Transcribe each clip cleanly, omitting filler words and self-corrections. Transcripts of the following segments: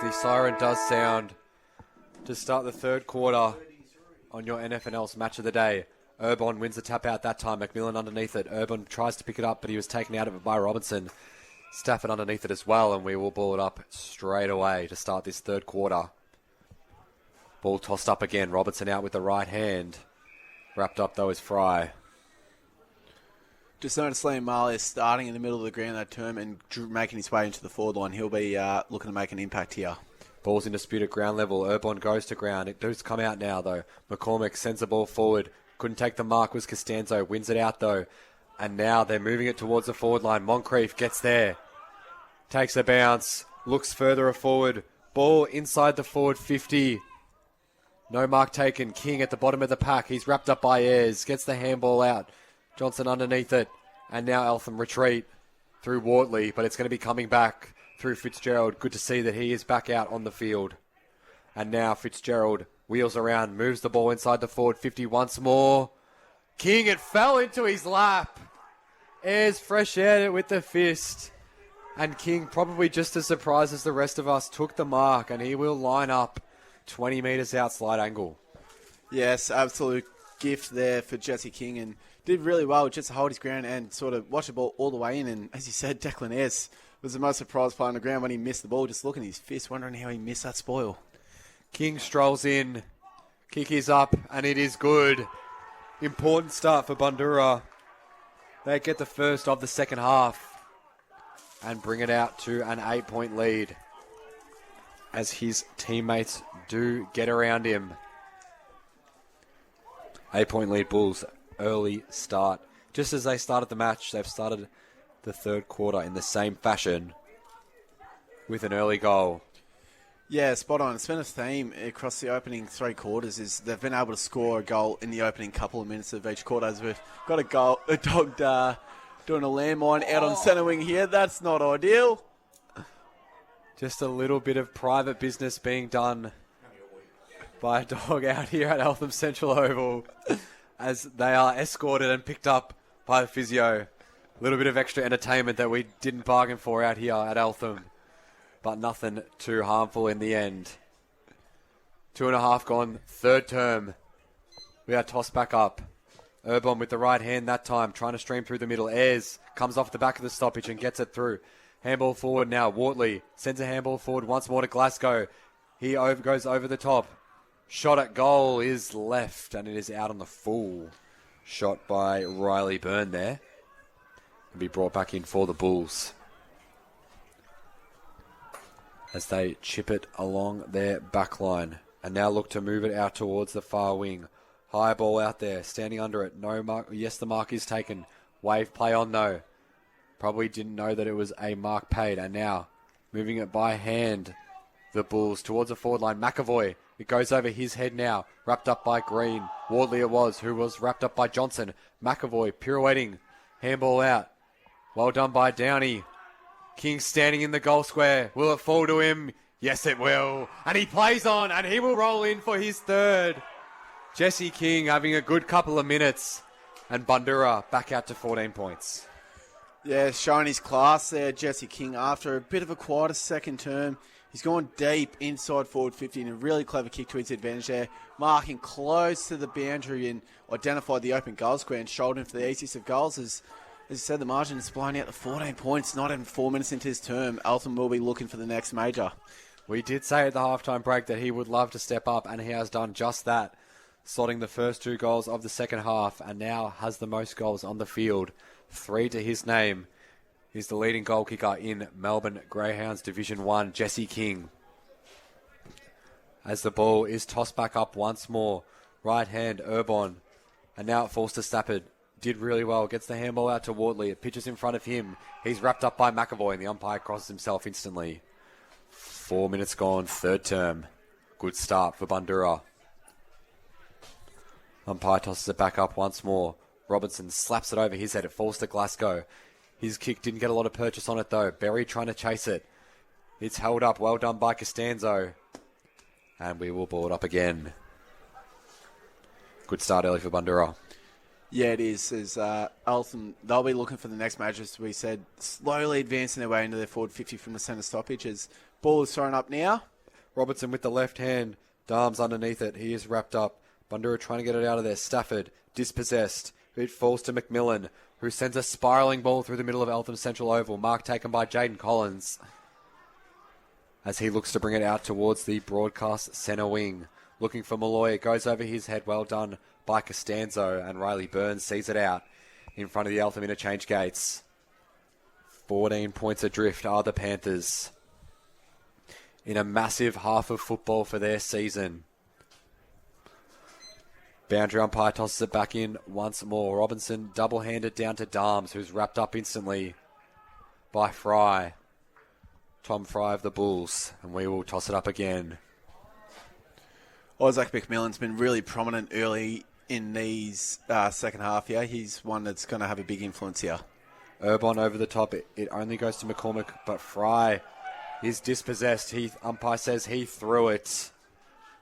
The siren does sound to start the third quarter on your NFNL's match of the day. Urbon wins the tap out that time. McMillan underneath it. Urbon tries to pick it up, but he was taken out of it by Robinson. Stafford underneath it as well, and we will ball it up straight away to start this third quarter. Ball tossed up again. Robertson out with the right hand. Wrapped up, though, is Fry. Just noticed Liam Marley is starting in the middle of the ground that term and making his way into the forward line. He'll be looking to make an impact here. Ball's in dispute at ground level. Urbon goes to ground. It does come out now, though. McCormick sends the ball forward. Couldn't take the mark. Was Costanzo. Wins it out, though. And now they're moving it towards the forward line. Moncrief gets there. Takes a bounce. Looks further forward. Ball inside the forward 50. No mark taken. King at the bottom of the pack. He's wrapped up by Ayres. Gets the handball out. Johnson underneath it. And now Eltham retreat through Wortley. But it's going to be coming back through Fitzgerald. Good to see that he is back out on the field. And now Fitzgerald wheels around. Moves the ball inside the forward 50 once more. King, it fell into his lap. Ayres fresh aired it with the fist. And King, probably just as surprised as the rest of us, took the mark. And he will line up 20 metres out slide angle. Yes, absolute gift there for Jesse King, and did really well just to hold his ground and sort of watch the ball all the way in. And as you said, Declan Ayres was the most surprised player on the ground when he missed the ball. Just looking at his fist, wondering how he missed that spoil. King strolls in, kick is up, and it is good. Important start for Bundoora. They get the first of the second half and bring it out to an 8-point lead as his teammates do get around him. 8-point lead Bulls, early start. Just as they started the match, they've started the third quarter in the same fashion with an early goal. Yeah, spot on. It's been a theme across the opening three quarters is they've been able to score a goal in the opening couple of minutes of each quarter. As we've got a dog doing a landmine out on centre wing here. That's not ideal. Just a little bit of private business being done by a dog out here at Eltham Central Oval as they are escorted and picked up by the physio. A little bit of extra entertainment that we didn't bargain for out here at Eltham, but nothing too harmful in the end. 2.5 gone, third term. We are tossed back up. Urbon with the right hand that time, trying to stream through the middle. Ayres comes off the back of the stoppage and gets it through. Handball forward now. Wortley sends a handball forward once more to Glasgow. He goes over the top. Shot at goal is left, and it is out on the full. Shot by Riley Byrne there. And be brought back in for the Bulls as they chip it along their back line. And now look to move it out towards the far wing. High ball out there, standing under it. No mark. Yes, the mark is taken. Wave play on though. Probably didn't know that it was a mark paid. And now moving it by hand. The Bulls towards the forward line. McAvoy. It goes over his head now. Wrapped up by Green. Wardley it was, who was wrapped up by Johnson. McAvoy pirouetting. Handball out. Well done by Downey. King standing in the goal square. Will it fall to him? Yes, it will. And he plays on, and he will roll in for his third. Jesse King having a good couple of minutes. And Bundoora back out to 14 points. Yeah, showing his class there, Jesse King, after a bit of a quieter second term. He's gone deep inside forward 50 and a really clever kick to his advantage there, marking close to the boundary and identified the open goal square and shouldered him for the easiest of goals. As you said, the margin is blowing out to 14 points, not even 4 minutes into his term. Eltham will be looking for the next major. We did say at the halftime break that he would love to step up, and he has done just that, slotting the first 2 goals of the second half, and now has the most goals on the field, 3 to his name. He's the leading goal kicker in Melbourne Greyhounds Division 1, Jesse King. As the ball is tossed back up once more, right hand, Urbon, and now it falls to Stafford. Did really well, gets the handball out to Wortley. It pitches in front of him. He's wrapped up by McAvoy, and the umpire crosses himself instantly. 4 minutes gone, third term. Good start for Bundoora. Umpire tosses it back up once more. Robinson slaps it over his head. It falls to Glasgow. His kick didn't get a lot of purchase on it, though. Berry trying to chase it. It's held up. Well done by Costanzo. And we will ball it up again. Good start early for Bundoora. Yeah, it is. As Eltham, they'll be looking for the next match, as we said, slowly advancing their way into their forward 50 from the centre stoppage. As Ball is thrown up now. Robertson with the left hand. Darms underneath it. He is wrapped up. Bundoora trying to get it out of there. Stafford dispossessed. It falls to McMillan, who sends a spiralling ball through the middle of Eltham Central Oval. Mark taken by Jaden Collins as he looks to bring it out towards the broadcast centre wing. Looking for Malloy. It goes over his head. Well done by Costanzo. And Riley Burns sees it out in front of the Eltham interchange gates. 14 points adrift are the Panthers in a massive half of football for their season. Boundary umpire tosses it back in once more. Robinson double-handed down to Darms, who's wrapped up instantly by Fry. Tom Fry of the Bulls, and we will toss it up again. Isaac McMillan's been really prominent early in these second half here. He's one that's going to have a big influence here. Urbon over the top. It only goes to McCormick, but Fry is dispossessed. Umpire says he threw it.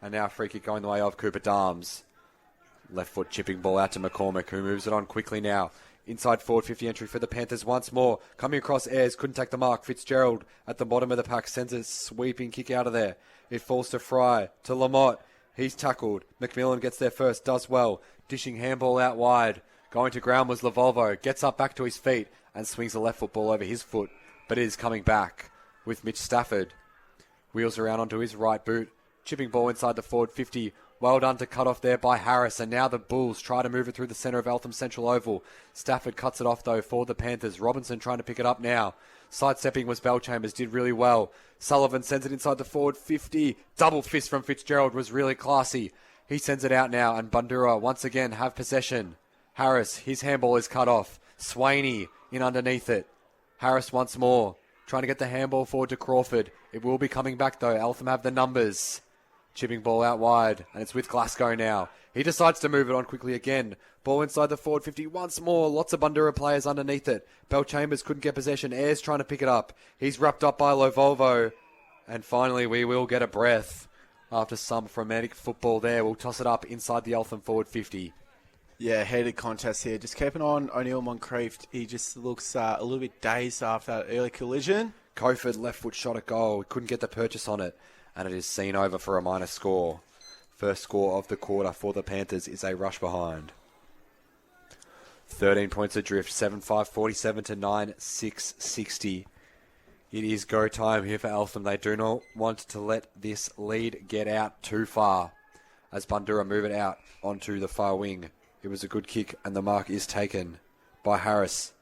And now free kick going the way of Cooper Darms. Left foot chipping ball out to McCormick, who moves it on quickly now. Inside forward 50 entry for the Panthers once more. Coming across Ayres, couldn't take the mark. Fitzgerald at the bottom of the pack sends a sweeping kick out of there. It falls to Fry, to Lamotte. He's tackled. McMillan gets there first, does well. Dishing handball out wide. Going to ground was Lavolvo. Gets up back to his feet and swings the left foot ball over his foot. But it is coming back with Mitch Stafford. Wheels around onto his right boot. Chipping ball inside the forward 50. Well done to cut off there by Harris. And now the Bulls try to move it through the centre of Eltham Central Oval. Stafford cuts it off though for the Panthers. Robinson trying to pick it up now. Sidestepping was Bellchambers, did really well. Sullivan sends it inside the forward 50. Double fist from Fitzgerald was really classy. He sends it out now, and Bundoora once again have possession. Harris, his handball is cut off. Swaney in underneath it. Harris once more, trying to get the handball forward to Crawford. It will be coming back though. Eltham have the numbers. Chipping ball out wide, and it's with Glasgow now. He decides to move it on quickly again. Ball inside the forward 50 once more. Lots of Bundoora players underneath it. Bellchambers couldn't get possession. Ayres trying to pick it up. He's wrapped up by Lovolvo. And finally, we will get a breath after some frenetic football there. We'll toss it up inside the Eltham forward 50. Yeah, heated contest here. Just keeping on O'Neill Moncrief. He just looks a little bit dazed after that early collision. Coford left foot shot at goal. Couldn't get the purchase on it. And it is seen over for a minor score. First score of the quarter for the Panthers is a rush behind. 13 points adrift, 7-5, 47 to 9, 6-60. It is go time here for Eltham. They do not want to let this lead get out too far as Bundoora move it out onto the far wing. It was a good kick and the mark is taken by Harris.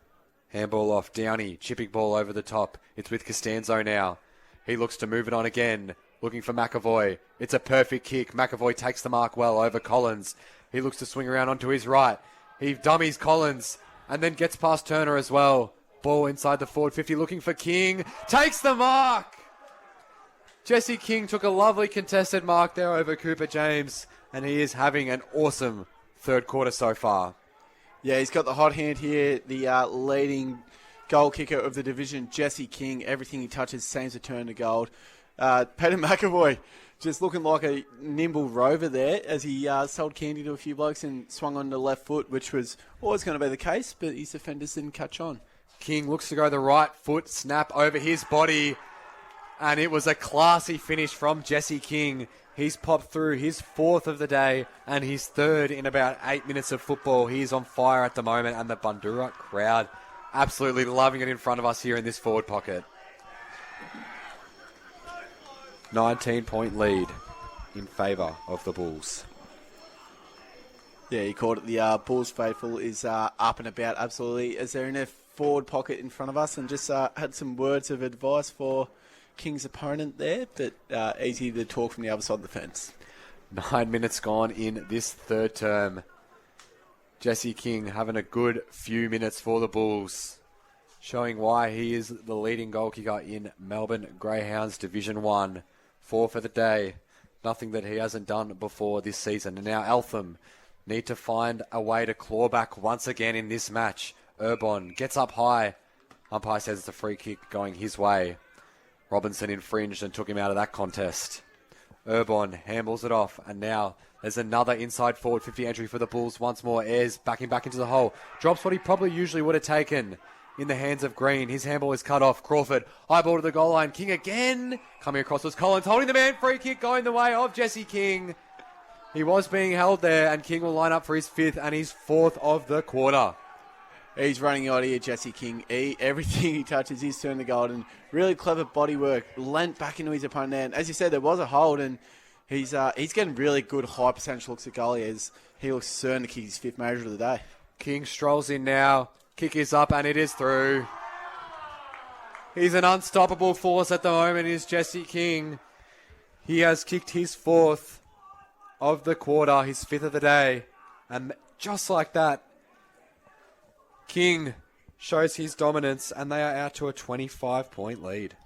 Handball off, Downey, chipping ball over the top. It's with Costanzo now. He looks to move it on again. Looking for McAvoy. It's a perfect kick. McAvoy takes the mark well over Collins. He looks to swing around onto his right. He dummies Collins and then gets past Turner as well. Ball inside the forward 50 looking for King. Takes the mark! Jesse King took a lovely contested mark there over Cooper James, and he is having an awesome third quarter so far. Yeah, he's got the hot hand here. The leading goal kicker of the division, Jesse King. Everything he touches seems to turn to gold. Peter McAvoy just looking like a nimble rover there as he sold candy to a few blokes and swung on the left foot, which was always going to be the case, but his defenders didn't catch on. King looks to go the right foot, snap over his body, and it was a classy finish from Jesse King. He's popped through his fourth of the day and his third in about 8 minutes of football. He's on fire at the moment, and the Bundoora crowd absolutely loving it in front of us here in this forward pocket. 19-point lead in favour of the Bulls. Yeah, he called it the Bulls faithful is up and about, absolutely, as they're in a forward pocket in front of us, and just had some words of advice for King's opponent there, but easy to talk from the other side of the fence. 9 minutes gone in this third term. Jesse King having a good few minutes for the Bulls, showing why he is the leading goal kicker in Melbourne Greyhounds Division 1. 4 for the day. Nothing that he hasn't done before this season. And now Eltham need to find a way to claw back once again in this match. Urbon gets up high. Umpire says it's a free kick going his way. Robinson infringed and took him out of that contest. Urbon handballs it off, and now there's another inside forward 50 entry for the Bulls once more. Ayres backing back into the hole. Drops what he probably usually would have taken. in the hands of Green. His handball is cut off. Crawford, high ball to the goal line. King again. Coming across was Collins, holding the man. Free kick going the way of Jesse King. He was being held there, and King will line up for his 5th and his 4th of the quarter. He's running out here, Jesse King. Everything he touches, he's turned to gold. And really clever body work. Lent back into his opponent there. And as you said, there was a hold, and he's getting really good high percentage looks at goalie as he looks certain to kick his 5th major of the day. King strolls in now. Kick is up, and it is through. He's an unstoppable force at the moment, is Jesse King. He has kicked his 4th of the quarter, his 5th of the day. And just like that, King shows his dominance, and they are out to a 25-point lead.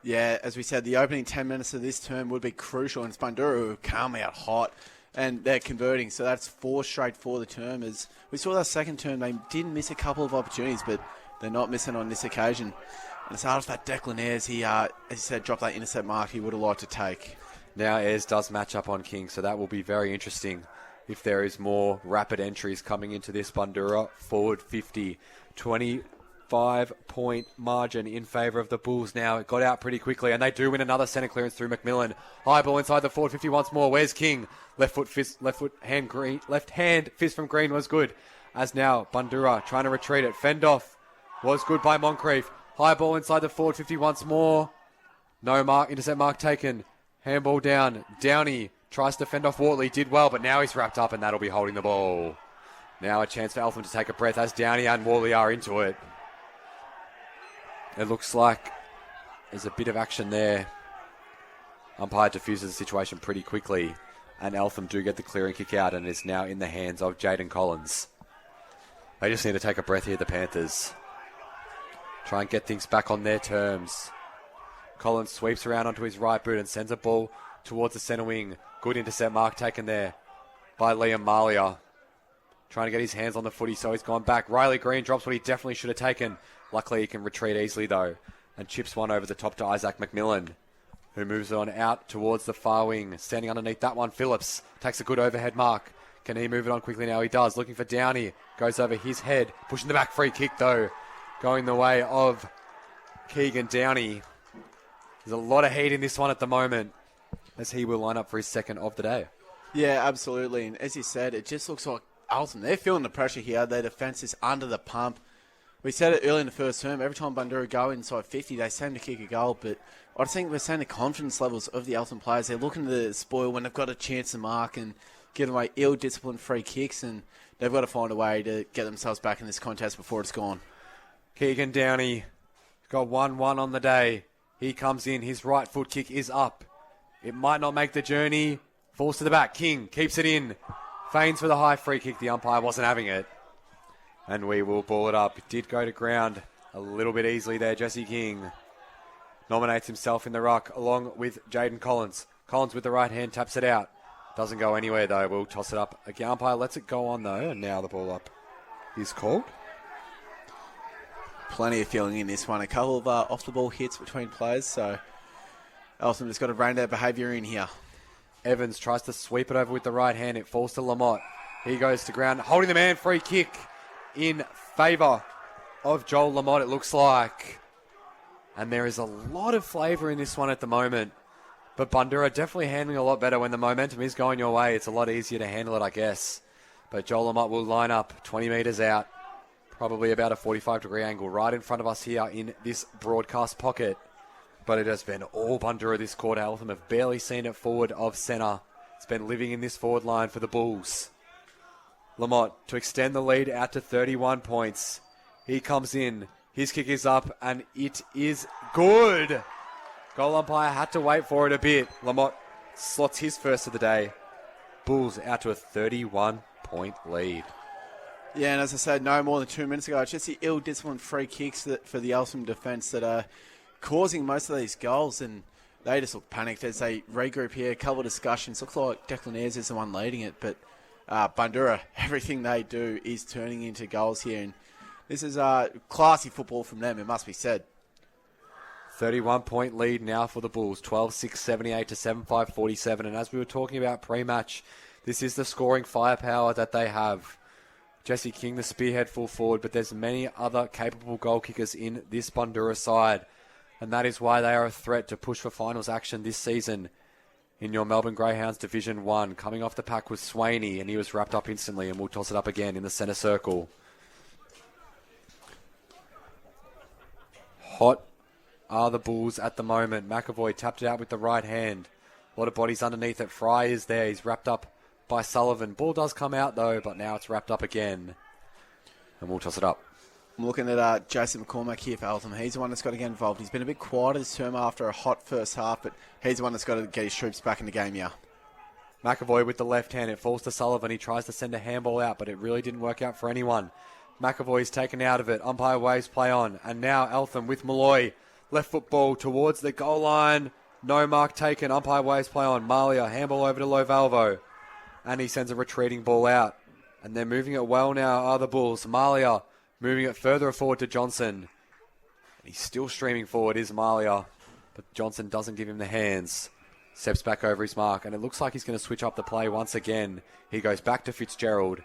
Yeah, as we said, the opening 10 minutes of this term would be crucial, and it's Bundoora who come out hot, and they're converting. So that's 4 straight for the term. As we saw that second term, they did miss a couple of opportunities, but they're not missing on this occasion. And it's out of that Declan Ayres, he, as you said, dropped that intercept mark he would have liked to take. Now Ayres does match up on King, so that will be very interesting if there is more rapid entries coming into this. Bundoora forward 50, 25-point margin in favour of the Bulls now. It got out pretty quickly, and they do win another centre clearance through McMillan. High ball inside the forward 50 once more. Where's King? Left hand fist from Green was good. As now Bundoora trying to retreat it. Fend off was good by Moncrief. High ball inside the forward 50 once more. No mark, intercept mark taken. Handball down. Downey tries to fend off Wortley. Did well, but now he's wrapped up, and that'll be holding the ball. Now a chance for Eltham to take a breath as Downey and Wortley are into it. It looks like there's a bit of action there. Umpire diffuses the situation pretty quickly, and Eltham do get the clearing kick out, and it's now in the hands of Jaden Collins. They just need to take a breath here, the Panthers. Try and get things back on their terms. Collins sweeps around onto his right boot and sends a ball towards the centre wing. Good intercept mark taken there by Liam Malia. Trying to get his hands on the footy, so he's gone back. Riley Green drops what he definitely should have taken. Luckily, he can retreat easily, though, and chips one over the top to Isaac McMillan, who moves on out towards the far wing. Standing underneath that one, Phillips takes a good overhead mark. Can he move it on quickly now? He does. Looking for Downey. Goes over his head. Pushing the back free kick, though. Going the way of Keegan Downey. There's a lot of heat in this one at the moment, as he will line up for his 2nd of the day. Yeah, absolutely. And as you said, it just looks like Eltham, they're feeling the pressure here. Their defence is under the pump. We said it early in the first term. Every time Bundoora go inside 50, they seem to kick a goal. But I think we're seeing the confidence levels of the Eltham players. They're looking to spoil when they've got a chance to mark and give away ill-disciplined free kicks. And they've got to find a way to get themselves back in this contest before it's gone. Keegan Downey got 1-1 on the day. He comes in. His right foot kick is up. It might not make the journey. Falls to the back. King keeps it in. Feigns for the high free kick. The umpire wasn't having it. And we will ball it up. It did go to ground a little bit easily there. Jesse King nominates himself in the ruck along with Jaden Collins. Collins with the right hand taps it out. Doesn't go anywhere, though. We'll toss it up. Again, umpire lets it go on, though. And now the ball up is called. Plenty of feeling in this one. A couple of off-the-ball hits between players, so Eltham just got to rein their behaviour in here. Evans tries to sweep it over with the right hand. It falls to Lamotte. He goes to ground, holding the man. Free kick in favour of Joel Lamotte, it looks like. And there is a lot of flavour in this one at the moment. But Bundoora definitely handling a lot better when the momentum is going your way. It's a lot easier to handle it, I guess. But Joel Lamotte will line up 20 metres out. Probably about a 45-degree angle right in front of us here in this broadcast pocket. But it has been all Bundoora this quarter. Eltham have barely seen it forward of centre. It's been living in this forward line for the Bulls. Lamotte to extend the lead out to 31 points. He comes in. His kick is up, and it is good. Goal umpire had to wait for it a bit. Lamotte slots his first of the day. Bulls out to a 31-point lead. Yeah, and as I said, no more than 2 minutes ago, it's just the ill-disciplined free kicks for the Eltham defence that are causing most of these goals, and they just look panicked as they regroup here. A couple of discussions. Looks like Declan Ayres is the one leading it, but Bundoora, everything they do is turning into goals here, and this is classy football from them, it must be said. 31-point lead now for the Bulls, 12-6, 78 to 7-5, 47. And as we were talking about pre-match, this is the scoring firepower that they have. Jesse King, the spearhead full forward, but there's many other capable goal kickers in this Bundoora side, and that is why they are a threat to push for finals action this season in your Melbourne Greyhounds Division 1. Coming off the pack was Swaney, and he was wrapped up instantly, and we'll toss it up again in the centre circle. Hot are the Bulls at the moment. McAvoy tapped it out with the right hand. A lot of bodies underneath it. Fry is there. He's wrapped up by Sullivan. Ball does come out, though, but now it's wrapped up again. And we'll toss it up. I'm looking at Jason McCormack here for Eltham. He's the one that's got to get involved. He's been a bit quieter this term after a hot first half, but he's the one that's got to get his troops back in the game here. McAvoy with the left hand. It falls to Sullivan. He tries to send a handball out, but it really didn't work out for anyone. McAvoy's taken out of it. Umpire waves play on. And now Eltham with Malloy. Left foot ball towards the goal line. No mark taken. Umpire waves play on. Malia, handball over to Lovalvo. And he sends a retreating ball out. And they're moving it well now are the Bulls. Malia moving it further forward to Johnson. He's still streaming forward, is Malia. But Johnson doesn't give him the hands. Steps back over his mark. And it looks like he's going to switch up the play once again. He goes back to Fitzgerald.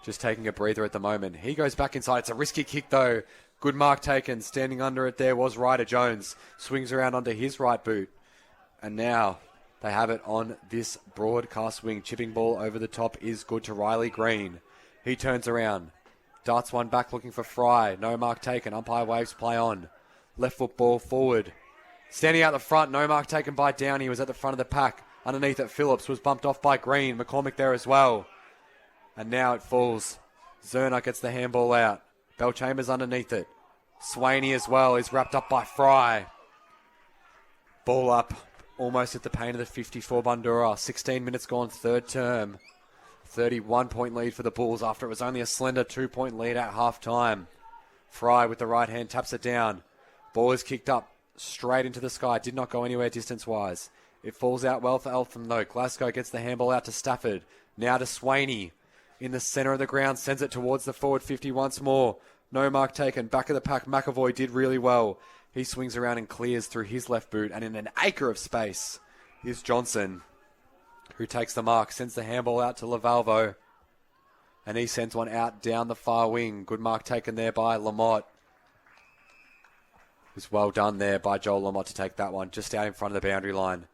Just taking a breather at the moment. He goes back inside. It's a risky kick, though. Good mark taken. Standing under it there was Ryder Jones. Swings around under his right boot. And now they have it on this broadcast wing. Chipping ball over the top is good to Riley Green. He turns around. Darts one back looking for Fry. No mark taken. Umpire waves play on. Left foot ball forward. Standing out the front. No mark taken by Downey. He was at the front of the pack. Underneath it, Phillips was bumped off by Green. McCormick there as well. And now it falls. Zerner gets the handball out. Bell Chambers underneath it. Swaney as well is wrapped up by Fry. Ball up almost at the paint of the 54 Bundoora. 16 minutes gone, third term. 31-point lead for the Bulls after it was only a slender 2-point lead at half-time. Fry with the right hand taps it down. Ball is kicked up straight into the sky. Did not go anywhere distance-wise. It falls out well for Eltham though. Glasgow gets the handball out to Stafford. Now to Swaney. In the centre of the ground, sends it towards the forward 50 once more. No mark taken. Back of the pack, McAvoy did really well. He swings around and clears through his left boot. And in an acre of space is Johnson, who takes the mark, sends the handball out to Lavalvo. And he sends one out down the far wing. Good mark taken there by Lamotte. It was well done there by Joel Lamotte to take that one just out in front of the boundary line.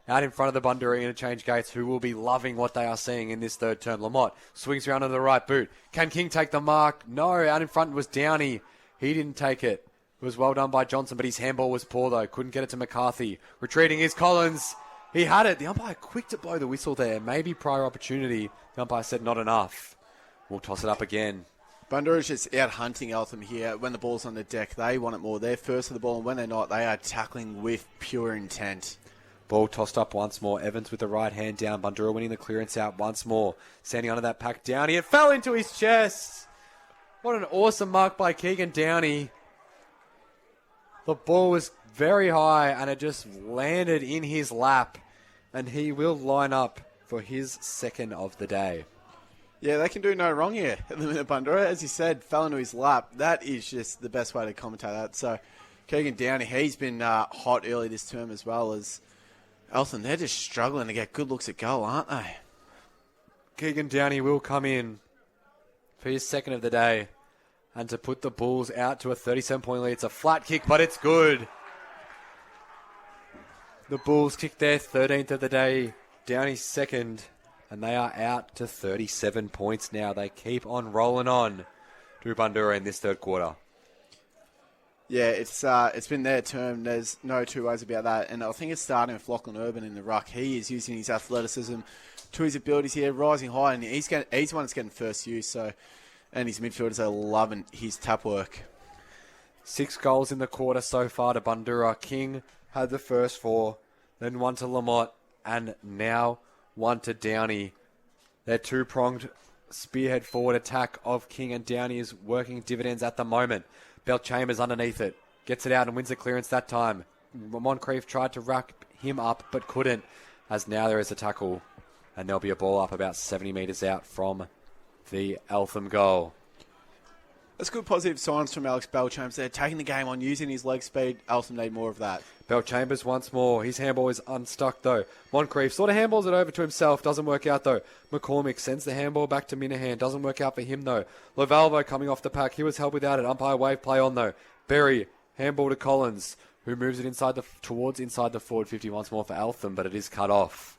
Out in front of the Bundoora interchange gates, who will be loving what they are seeing in this third term. Lamotte swings around to the right boot. Can King take the mark? No, out in front was Downey. He didn't take it. It was well done by Johnson, but his handball was poor though. Couldn't get it to McCarthy. Retreating is Collins. He had it. The umpire quick to blow the whistle there. Maybe prior opportunity. The umpire said not enough. We'll toss it up again. Bundoора's just out hunting Eltham here. When the ball's on the deck, they want it more. They're first to the ball, and when they're not, they are tackling with pure intent. Ball tossed up once more. Evans with the right hand down. Bundoora winning the clearance out once more. Standing under that pack. Downey. It fell into his chest. What an awesome mark by Keegan Downey. The ball was very high and it just landed in his lap. And he will line up for his second of the day. Yeah, they can do no wrong here at the minute. Bundoora, as you said, fell into his lap. That is just the best way to commentate that. So Keegan Downey, he's been hot early this term as well as Eltham. They're just struggling to get good looks at goal, aren't they? Keegan Downey will come in for his second of the day. And to put the Bulls out to a 37-point lead. It's a flat kick, but it's good. The Bulls kick their 13th of the day. Downey's second. And they are out to 37 points now. They keep on rolling on to Bundoora in this third quarter. Yeah, it's been their term. There's no two ways about that. And I think it's starting with Lachlan Urban in the ruck. He is using his athleticism to his abilities here, rising high. And he's the one that's getting first use. So, and his midfielders are loving his tap work. 6 goals in the quarter so far to Bundoora. King had the first 4, then one to Lamotte, and now one to Downey. Their two-pronged spearhead forward attack of King and Downey is working dividends at the moment. Bell Chambers underneath it. Gets it out and wins the clearance that time. Moncrief tried to rack him up but couldn't, as now there is a tackle. And there'll be a ball up about 70 metres out from the Eltham goal. That's good positive signs from Alex Belchambers there, taking the game on, using his leg speed. Eltham need more of that. Belchambers once more. His handball is unstuck, though. Moncrief sort of handballs it over to himself. Doesn't work out, though. McCormick sends the handball back to Minahan. Doesn't work out for him, though. Lavalvo coming off the pack. He was held without it. Umpire wave play on, though. Berry, handball to Collins, who moves it towards inside the forward 50 once more for Eltham, but it is cut off.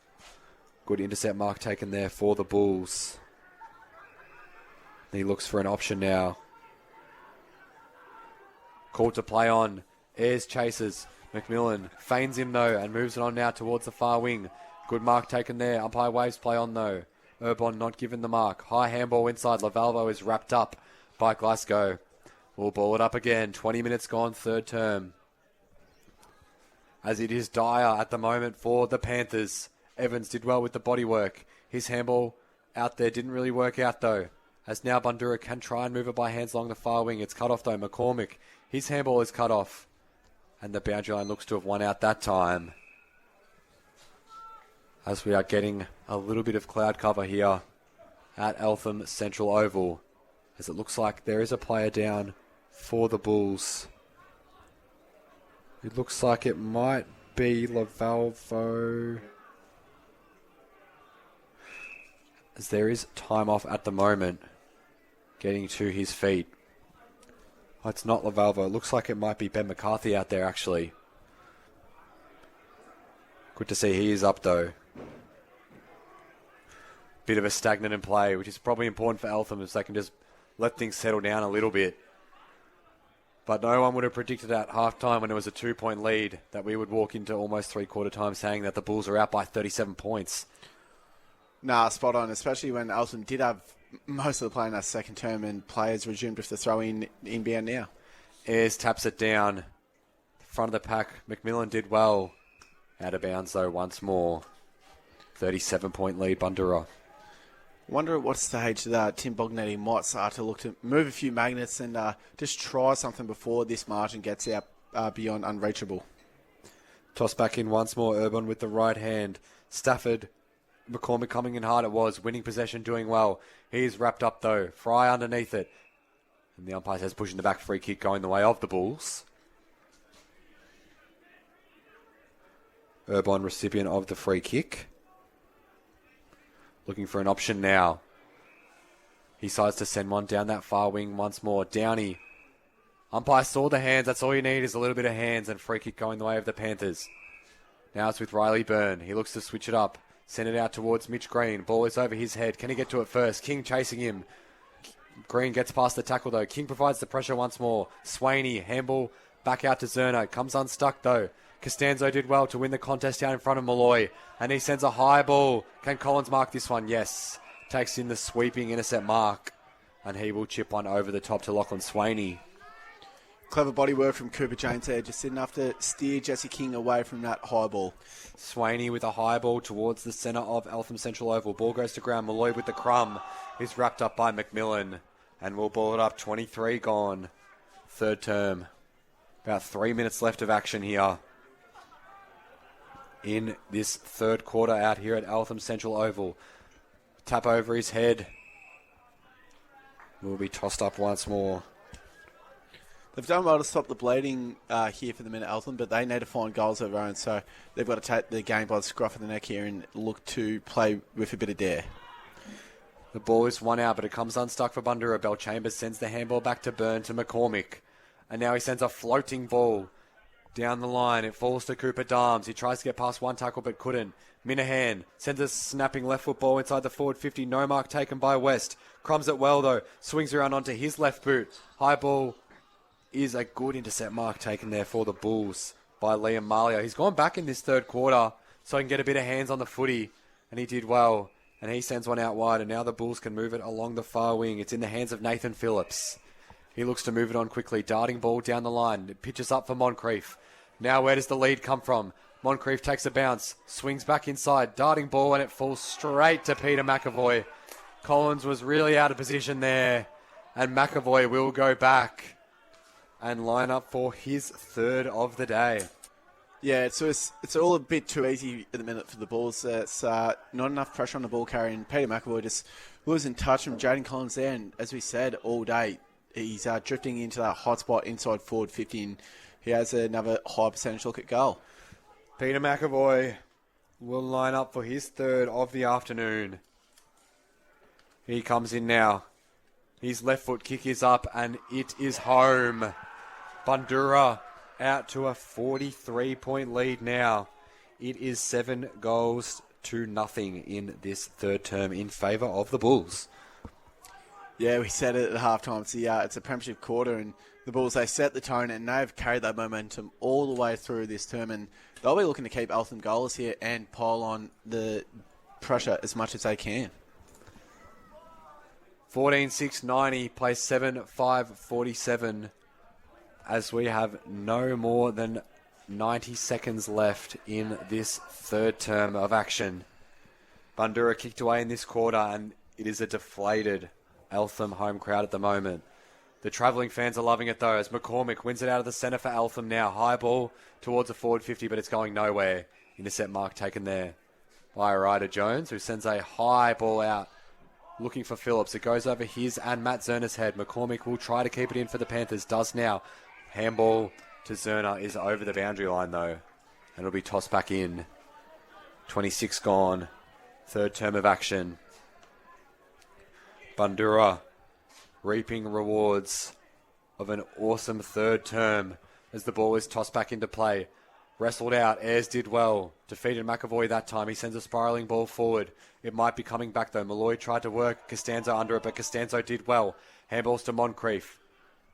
Good intercept mark taken there for the Bulls. He looks for an option now. Called to play on. Ayres chases. McMillan feigns him, though, and moves it on now towards the far wing. Good mark taken there. Umpire waves play on, though. Urbon not given the mark. High handball inside. Lavalvo is wrapped up by Glasgow. We'll ball it up again. 20 minutes gone, third term. As it is dire at the moment for the Panthers. Evans did well with the bodywork. His handball out there didn't really work out, though. As now Bundoora can try and move it by hands along the far wing. It's cut off, though. McCormick, his handball is cut off. And the boundary line looks to have won out that time. As we are getting a little bit of cloud cover here at Eltham Central Oval. As it looks like there is a player down for the Bulls. It looks like it might be Lavalvo. As there is time off at the moment. Getting to his feet. Oh, it's not Lavalvo. It looks like it might be Ben McCarthy out there, actually. Good to see he is up, though. Bit of a stagnant in play, which is probably important for Eltham if they can just let things settle down a little bit. But no one would have predicted at halftime when it was a 2-point lead that we would walk into almost three-quarter time saying that the Bulls are out by 37 points. Nah, spot on, especially when Eltham did have most of the play in that second term and players resumed with the throw-in inbound now. Ayres taps it down. Front of the pack, McMillan did well. Out of bounds, though, once more. 37-point lead, Bundoora. Wonder at what stage that Tim Bognetti might start to look to move a few magnets and just try something before this margin gets out beyond unreachable. Toss back in once more, Urban with the right hand. Stafford, McCormick coming in hard it was, winning possession, doing well. He's wrapped up, though. Fry underneath it. And the umpire says pushing the back, free kick going the way of the Bulls. Urban recipient of the free kick. Looking for an option now. He decides to send one down that far wing once more. Downey. Umpire saw the hands. That's all you need is a little bit of hands, and free kick going the way of the Panthers. Now it's with Riley Byrne. He looks to switch it up. Send it out towards Mitch Green. Ball is over his head. Can he get to it first? King chasing him. Green gets past the tackle, though. King provides the pressure once more. Swaney, handball back out to Zerno. Comes unstuck, though. Costanzo did well to win the contest down in front of Malloy. And he sends a high ball. Can Collins mark this one? Yes. Takes in the sweeping intercept mark. And he will chip one over the top to Lachlan Swaney. Clever body work from Cooper James there. Just enough to steer Jesse King away from that high ball. Swaney with a high ball towards the centre of Eltham Central Oval. Ball goes to ground. Malloy with the crumb. He's wrapped up by McMillan. And we'll ball it up. 23 gone. Third term. About 3 minutes left of action here. In this third quarter out here at Eltham Central Oval. Tap over his head. Will be tossed up once more. They've done well to stop the bleeding here for the minute, Eltham, but they need to find goals of their own, so they've got to take the game by the scruff of the neck here and look to play with a bit of dare. The ball is one out, but it comes unstuck for Bundoora. Belchambers sends the handball back to Byrne to McCormick. And now he sends a floating ball down the line. It falls to Cooper Darms. He tries to get past one tackle, but couldn't. Minahan sends a snapping left foot ball inside the forward 50. No mark taken by West. Crumbs it well, though. Swings around onto his left boot. High ball is a good intercept mark taken there for the Bulls by Liam Malia. He's gone back in this third quarter so he can get a bit of hands on the footy, and he did well. And he sends one out wide, and now the Bulls can move it along the far wing. It's in the hands of Nathan Phillips. He looks to move it on quickly. Darting ball down the line. It pitches up for Moncrief. Now where does the lead come from? Moncrief takes a bounce. Swings back inside. Darting ball, and it falls straight to Peter McAvoy. Collins was really out of position there. And McAvoy will go back and line up for his third of the day. Yeah, it's all a bit too easy at the minute for the Bulls. It's not enough pressure on the ball carrier, and Peter McAvoy just losing touch from Jaden Collins there. And as we said all day, he's drifting into that hot spot inside forward 50, and he has another high percentage look at goal. Peter McAvoy will line up for his third of the afternoon. He comes in now. His left foot kick is up and it is home. Bundoora out to a 43-point lead now. It is 7-0 in this third term in favour of the Bulls. Yeah, we said it at halftime. It's a premiership quarter, and the Bulls, they set the tone, and they've carried that momentum all the way through this term, and they'll be looking to keep Eltham goalless here and pile on the pressure as much as they can. 14-6-90, plays 7-5-47 as we have no more than 90 seconds left in this third term of action. Bundoora kicked away in this quarter, and it is a deflated Eltham home crowd at the moment. The travelling fans are loving it though, as McCormick wins it out of the centre for Eltham now. High ball towards the forward 50, but it's going nowhere. Intercept mark taken there by Ryder Jones, who sends a high ball out looking for Phillips. It goes over his and Matt Zerner's head. McCormick will try to keep it in for the Panthers. Does now. Handball to Zerner is over the boundary line though, and it'll be tossed back in. 26 gone. Third term of action. Bundoora reaping rewards of an awesome third term as the ball is tossed back into play. Wrestled out. Ayres did well. Defeated McAvoy that time. He sends a spiralling ball forward. It might be coming back though. Malloy tried to work Costanzo under it, but Costanzo did well. Handballs to Moncrief,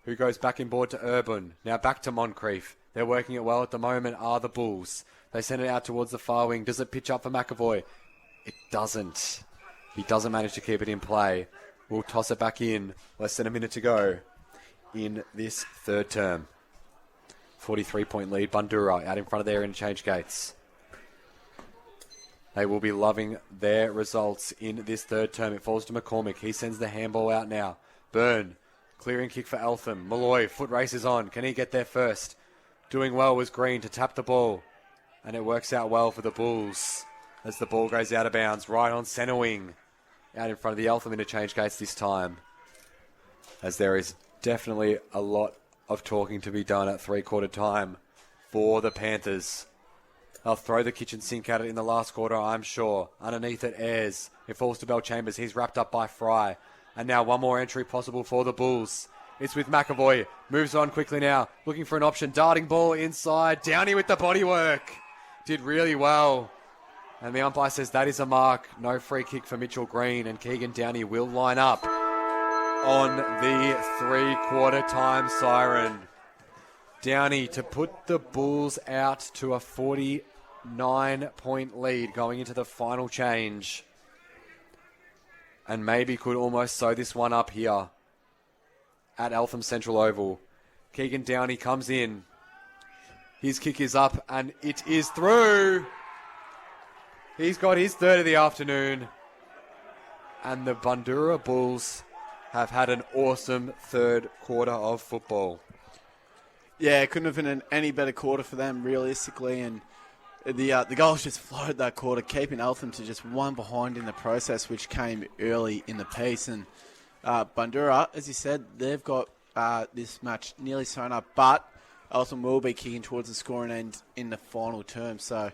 who goes back inboard to Urban. Now back to Moncrief. They're working it well at the moment, are the Bulls. They send it out towards the far wing. Does it pitch up for McAvoy? It doesn't. He doesn't manage to keep it in play. We'll toss it back in. Less than a minute to go in this third term. 43-point lead. Bundoora out in front of their interchange gates. They will be loving their results in this third term. It falls to McCormick. He sends the handball out now. Byrne, clearing kick for Eltham. Malloy, foot race is on. Can he get there first? Doing well was Green to tap the ball. And it works out well for the Bulls as the ball goes out of bounds. Right on centre wing. Out in front of the Eltham interchange gates this time. As there is definitely a lot of talking to be done at three-quarter time for the Panthers. They'll throw the kitchen sink at it in the last quarter, I'm sure. Underneath it, Ayres. It falls to Bell Chambers. He's wrapped up by Fry. And now one more entry possible for the Bulls. It's with McAvoy. Moves on quickly now. Looking for an option. Darting ball inside. Downey with the bodywork. Did really well. And the umpire says that is a mark. No free kick for Mitchell Green. And Keegan Downey will line up on the three-quarter time siren. Downey to put the Bulls out to a 49-point lead going into the final change. And maybe could almost sew this one up here at Eltham Central Oval. Keegan Downey comes in. His kick is up and it is through. He's got his third of the afternoon. And the Bundoora Bulls have had an awesome third quarter of football. Yeah, it couldn't have been any better quarter for them, realistically. And the goals just flowed that quarter, keeping Eltham to just one behind in the process, which came early in the piece. And Bundoora, as you said, they've got this match nearly sewn up, but Eltham will be kicking towards the scoring end in the final term. So